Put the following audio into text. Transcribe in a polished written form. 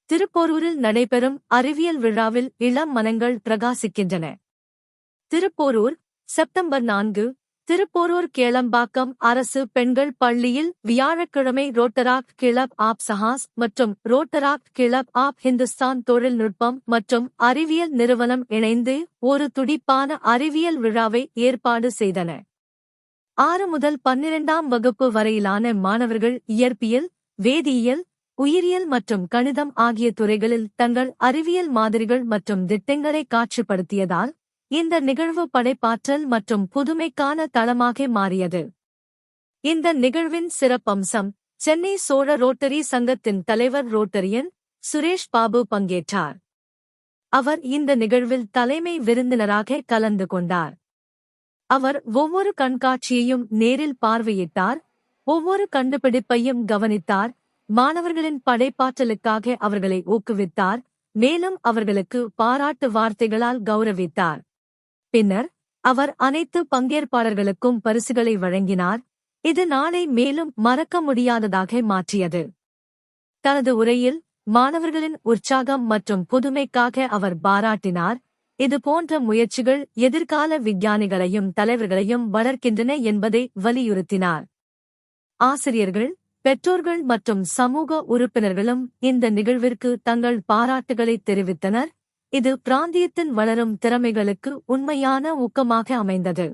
திருப்போரூரில் நடைபெறும் அறிவியல் விழாவில் இளம் மனங்கள் பிரகாசிக்கின்றன. திருப்போரூர், செப்டம்பர் 4. திருப்போரூர் கேளம்பாக்கம் அரசு பெண்கள் பள்ளியில் வியாழக்கிழமை ரோட்டராக்ட் கிளப் ஆப் சஹாஸ் மற்றும் ரோட்டராக்ட் கிளப் ஆப் ஹிந்துஸ்தான் தொழில்நுட்பம் மற்றும் அறிவியல் நிறுவனம் இணைந்து ஒரு துடிப்பான அறிவியல் விழாவை ஏற்பாடு செய்தன. 6 முதல் 12ஆம் வகுப்பு வரையிலான மாணவர்கள் இயற்பியல், வேதியியல், உயிரியல் மற்றும் கணிதம் ஆகிய துறைகளில் தங்கள் அறிவியல் மாதிரிகள் மற்றும் திட்டங்களை காட்சிப்படுத்தியதால் இந்த நிகழ்வு படைப்பாற்றல் மற்றும் புதுமைக்கான தளமாக மாறியது. இந்த நிகழ்வின் சிறப்பம்சம், சென்னை சோழ ரோட்டரி சங்கத்தின் தலைவர் ரோட்டரியன் சுரேஷ் பாபு பங்கேற்றார். அவர் இந்த நிகழ்வில் தலைமை விருந்தினராக கலந்து கொண்டார். அவர் ஒவ்வொரு கண்காட்சியையும் நேரில் பார்வையிட்டார், ஒவ்வொரு கண்டுபிடிப்பையும் கவனித்தார், மாணவர்களின் படைப்பாற்றலுக்காக அவர்களை ஊக்குவித்தார், மேலும் அவர்களுக்கு பாராட்டு வார்த்தைகளால் கௌரவித்தார். பின்னர் அவர் அனைத்து பங்கேற்பாளர்களுக்கும் பரிசுகளை வழங்கினார். இது நாளை மேலும் மறக்க முடியாததாக மாற்றியது. தனது உரையில் மாணவர்களின் உற்சாகம் மற்றும் புதுமைக்காக அவர் பாராட்டினார். இது போன்ற முயற்சிகள் எதிர்கால விஞ்ஞானிகளையும் தலைவர்களையும் வளர்க்கின்றன என்பதை வலியுறுத்தினார். ஆசிரியர்கள், பெற்றோர்கள் மற்றும் சமூக உறுப்பினர்களும் இந்த நிகழ்விற்கு தங்கள் பாராட்டுகளை தெரிவித்தனர். இது பிராந்தியத்தின் வளரும் திறமைகளுக்கு உண்மையான ஊக்கமாக அமைந்தது.